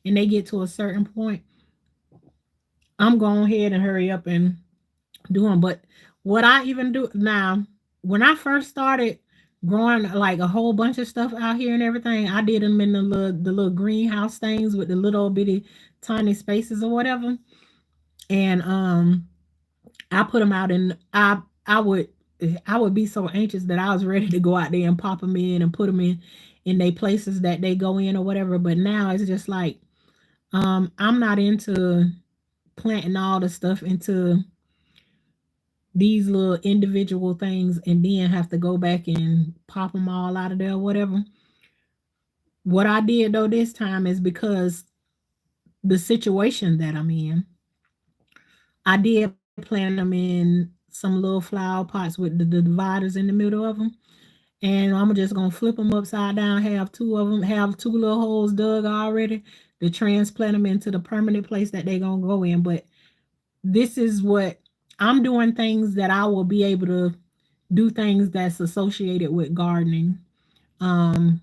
and they get to a certain point, I'm going ahead and hurry up and do them. But what I even do now, when I first started growing like a whole bunch of stuff out here and everything, I did them in the little greenhouse things with the little bitty tiny spaces or whatever. And I put them out, and I would be so anxious that I was ready to go out there and pop them in and put them in they places that they go in or whatever. But now it's just like, I'm not into planting all the stuff into these little individual things and then have to go back and pop them all out of there or whatever. What I did though this time is, because the situation that I'm in, I did plant them in some little flower pots with the dividers in the middle of them. And I'm just gonna flip them upside down, have two of them, have two little holes dug already to transplant them into the permanent place that they're gonna go in. But this is what I'm doing, things that I will be able to do, things that's associated with gardening,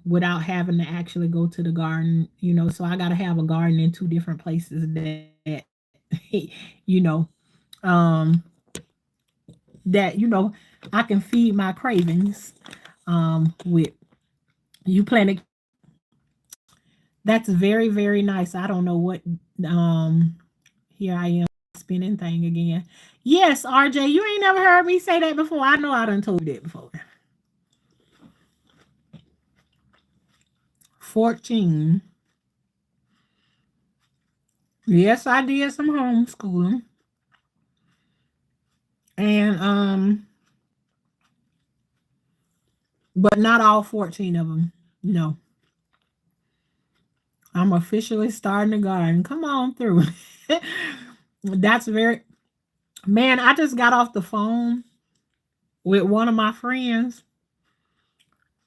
without having to actually go to the garden. So I got to have a garden in two different places that you know um that I can feed my cravings with. You planted. That's very, very nice. I don't know what. um Here I am spinning thing again. Yes, RJ, you ain't never heard me say that before. I know I done told you that before. 14. Yes, I did some homeschooling. And but not all 14 of them. No. I'm officially starting the garden. Come on through. That's very, man, I just got off the phone with one of my friends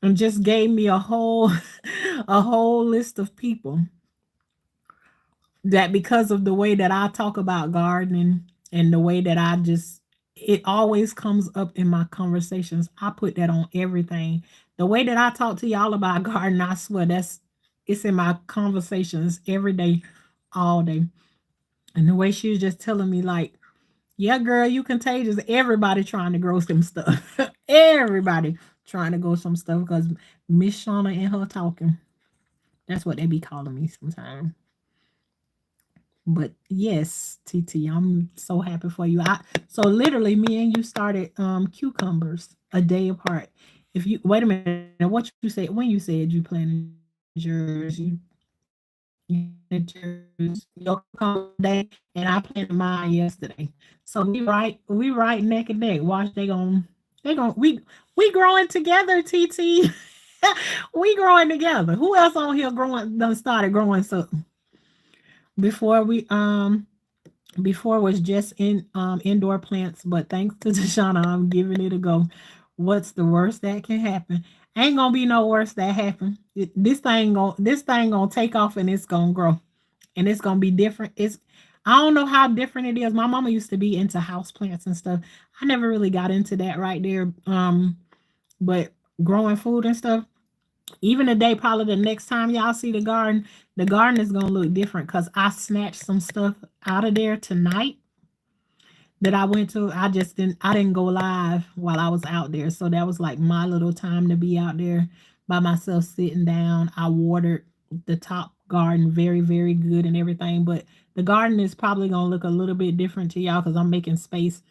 and just gave me a whole a whole list of people that, because of the way that I talk about gardening and the way that it always comes up in my conversations. I put that on everything. The way that I talk to y'all about gardening, I swear it's in my conversations every day, all day. And the way she was just telling me, like, yeah, girl, you contagious. Everybody trying to grow some stuff. Everybody trying to grow some stuff because Miss Shauna and her talking. That's what they be calling me sometimes. But yes, TT, I'm so happy for you. So literally me and you started cucumbers a day apart. If you wait a minute, what you said when you said you planted yours, you planted your cucumber day, and I planted mine yesterday. So we right neck and neck. Watch, we growing together, TT. We growing together. Who else on here growing done started growing something? Before we before was just indoor plants, but thanks to Deshauna, I'm giving it a go. What's the worst that can happen? Ain't gonna be no worse that happen. This thing gonna take off and it's gonna grow. and it's gonna be different. I don't know how different it is. My mama used to be into house plants and stuff. I never really got into that right there. But growing food and stuff, even today, probably the next time y'all see the garden is gonna look different because I snatched some stuff out of there tonight that I went to. I didn't go live while I was out there. So that was like my little time to be out there by myself sitting down. I watered the top garden very, very good and everything. But the garden is probably gonna look a little bit different to y'all because I'm making space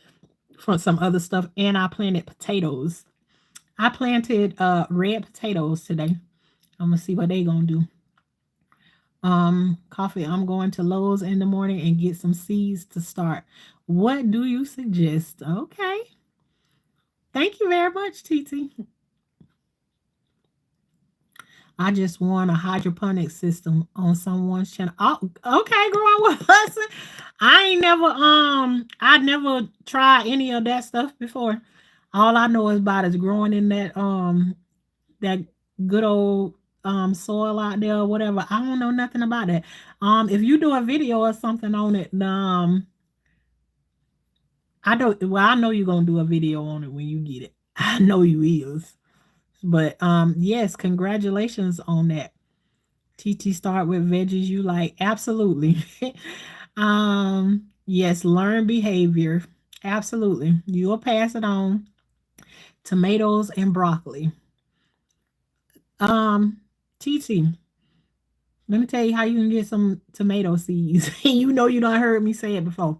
for some other stuff. And I planted potatoes. I planted red potatoes today. I'm gonna see what they gonna do. Coffee. I'm going to Lowe's in the morning and get some seeds to start. What do you suggest? Okay. Thank you very much, TT. I just won a hydroponic system on someone's channel. Oh, okay, growing with Hudson. I never tried any of that stuff before. All I know about is growing in that good old soil out there or whatever. I don't know nothing about that. If you do a video or something on it, I don't well, I know you're gonna do a video on it when you get it. I know you is. But yes, congratulations on that. TT start with veggies you like. Absolutely. Yes, learn behavior. Absolutely. You'll pass it on. Tomatoes and broccoli. TT, let me tell you how you can get some tomato seeds. You know you don't heard me say it before.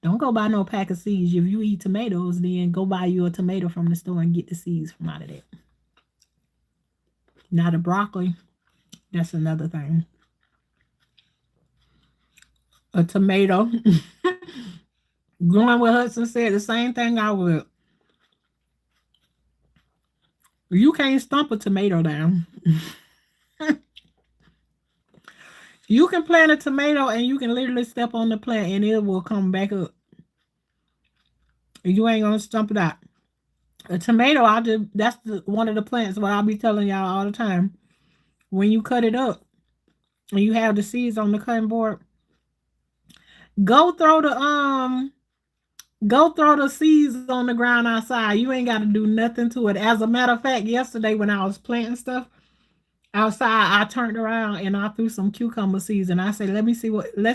Don't go buy no pack of seeds. If you eat tomatoes, then go buy you a tomato from the store and get the seeds from out of that. Now the broccoli, that's another thing. A tomato. Growing with Hudson said the same thing I would. You can't stump a tomato down. You can plant a tomato and you can literally step on the plant and it will come back up. You ain't gonna stump it out. A tomato, that's one of the plants what I'll be telling y'all all the time. When you cut it up and you have the seeds on the cutting board, go throw the seeds on the ground outside. You ain't got to do nothing to it. As a matter of fact, yesterday when I was planting stuff outside, I turned around and I threw some cucumber seeds and I said, let's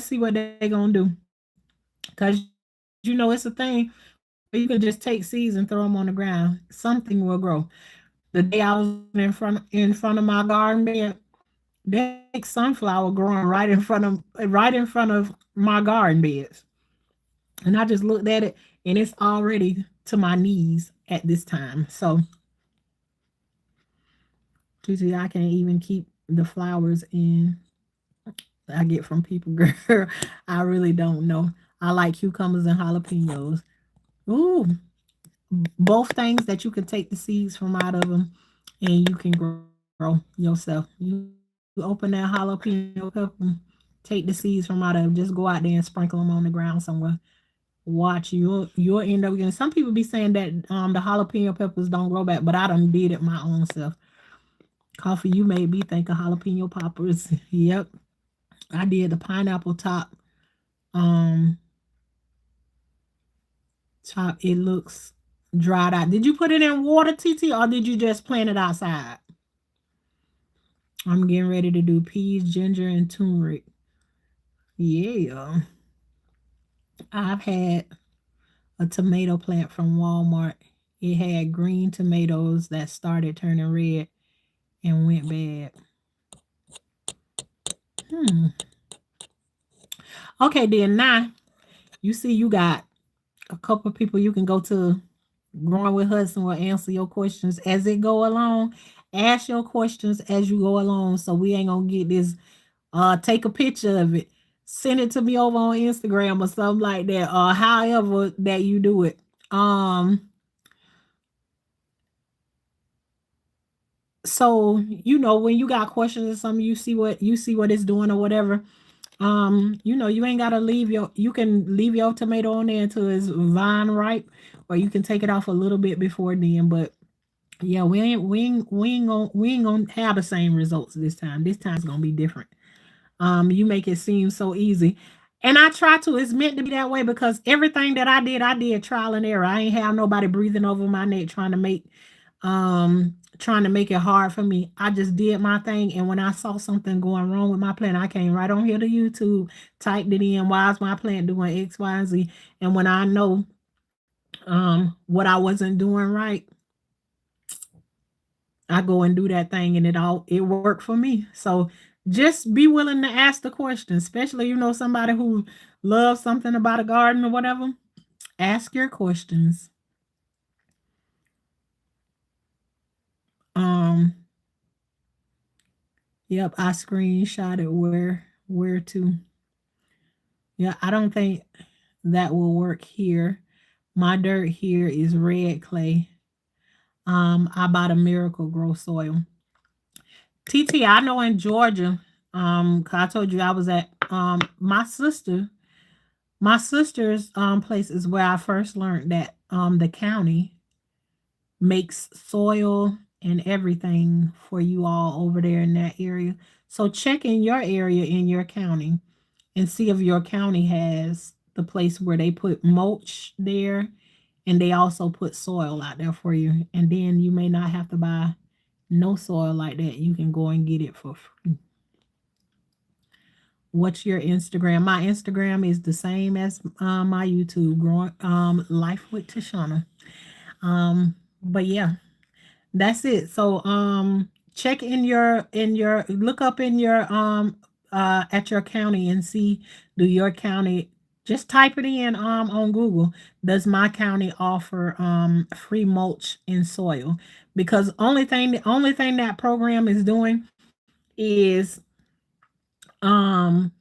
see what they're gonna do. Because it's a thing where you can just take seeds and throw them on the ground. Something will grow. The day I was in front of my garden bed, there's sunflower growing right in front of my garden beds. And I just looked at it and it's already to my knees at this time. So Tuesday, I can't even keep the flowers in. I get from people, girl. I really don't know. I like cucumbers and jalapenos. Ooh, both things that you can take the seeds from out of them and you can grow yourself. You open that jalapeno pepper, take the seeds from out of them, just go out there and sprinkle them on the ground somewhere. Watch, you'll end up getting. Some people be saying that the jalapeno peppers don't grow back, but I done did it my own self. Coffee, you made me think of jalapeno poppers. Yep, I did the pineapple top. Top, it looks dried out. Did you put it in water, TT, or did you just plant it outside? I'm getting ready to do peas, ginger, and turmeric. Yeah. I've had a tomato plant from Walmart. It had green tomatoes that started turning red and went bad. Okay, then now you see you got a couple of people you can go to. Growing with Hudson will answer your questions as it go along. Ask your questions as you go along, so we ain't gonna get this. Take a picture of it, send it to me over on Instagram or something like that, or however that you do it. So when you got questions or something, you see what it's doing or whatever. You ain't gotta you can leave your tomato on there until it's vine ripe, or you can take it off a little bit before then. But yeah, we ain't gonna have the same results this time. This time's gonna be different. You make it seem so easy. And I try to, it's meant to be that way because everything that I did trial and error. I ain't have nobody breathing over my neck trying to make it hard for me. I just did my thing. And when I saw something going wrong with my plant, I came right on here to YouTube, typed it in, why is my plant doing X, Y, and Z? And when I know what I wasn't doing right, I go and do that thing and it worked for me. So just be willing to ask the question, especially somebody who loves something about a garden or whatever. Ask your questions. Um yep, I screenshotted where to. Yeah, I don't think that will work here. My dirt here is red clay. I bought a Miracle-Gro soil. TT, I know in Georgia, 'cause I told you I was at my sister's place is where I first learned that the county makes soil and everything for you all over there in that area. So check in your area in your county and see if your county has the place where they put mulch there and they also put soil out there for you. And then you may not have to buy no soil like that. You can go and get it for free. What's your Instagram? My Instagram is the same as my YouTube, growing Life with Tashana. But yeah, that's it. So check look up in your at your county and see, do your county, just type it in on Google, does my county offer free mulch and soil? Because the only thing that program is doing is um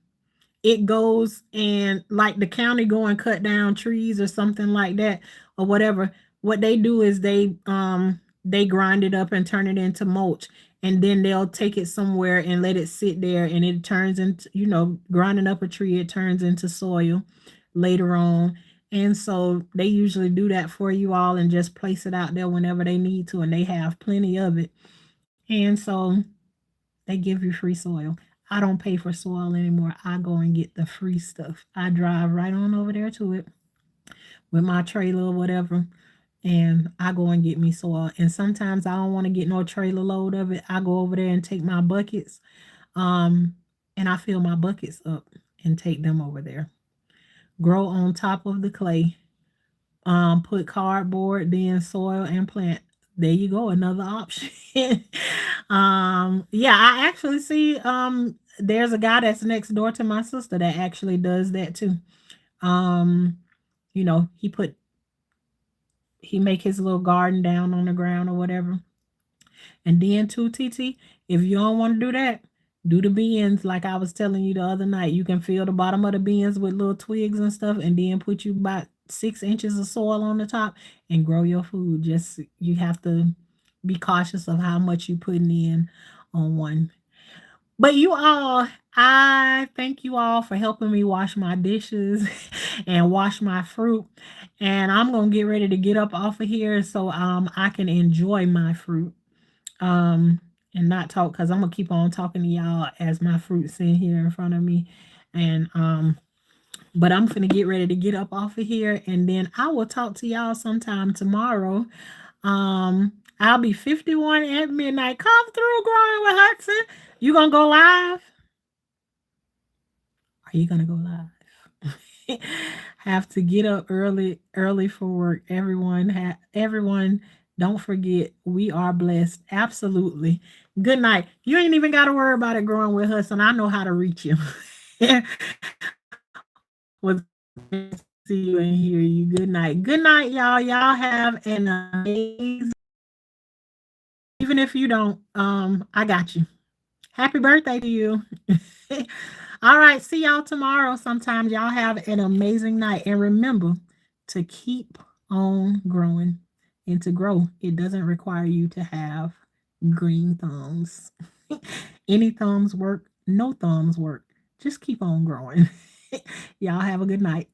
it goes and like the county go and cut down trees or something like that or whatever. What they do is they grind it up and turn it into mulch, and then they'll take it somewhere and let it sit there, and it turns into, grinding up a tree, it turns into soil later on. And so they usually do that for you all and just place it out there whenever they need to, and they have plenty of it. And so they give you free soil. I don't pay for soil anymore. I go and get the free stuff. I drive right on over there to it with my trailer or whatever, and I go and get me soil. And sometimes I don't want to get no trailer load of it. I go over there and take my buckets, and I fill my buckets up and take them over there. Grow on top of the clay. Put cardboard, then soil and plant. There you go, another option. Yeah, I actually see there's a guy that's next door to my sister that actually does that too. Um, he make his little garden down on the ground or whatever. And then too, TT, if you don't want to do that, do the bins like I was telling you the other night. You can fill the bottom of the bins with little twigs and stuff, and then put you about 6 inches of soil on the top and grow your food. Just you have to be cautious of how much you putting in on one. But you all, I thank you all for helping me wash my dishes and wash my fruit. And I'm gonna get ready to get up off of here so I can enjoy my fruit. And not talk, because I'm gonna keep on talking to y'all as my fruit's in here in front of me. And but I'm gonna get ready to get up off of here, and then I will talk to y'all sometime tomorrow. I'll be 51 at midnight. Come through, Growing with Hudson. You gonna go live? Are you gonna go live? Have to get up early for work. Everyone, don't forget, we are blessed. Absolutely. Good night. You ain't even got to worry about it, Growing with Hudson. I know how to reach you. We'll see you and hear you. Good night. Good night, y'all. Y'all have an amazing. Even if you don't, I got you. Happy birthday to you. All right. See y'all tomorrow sometime. Y'all have an amazing night. And remember to keep on growing. And to grow, it doesn't require you to have green thumbs. Any thumbs work, no thumbs work. Just keep on growing. Y'all have a good night.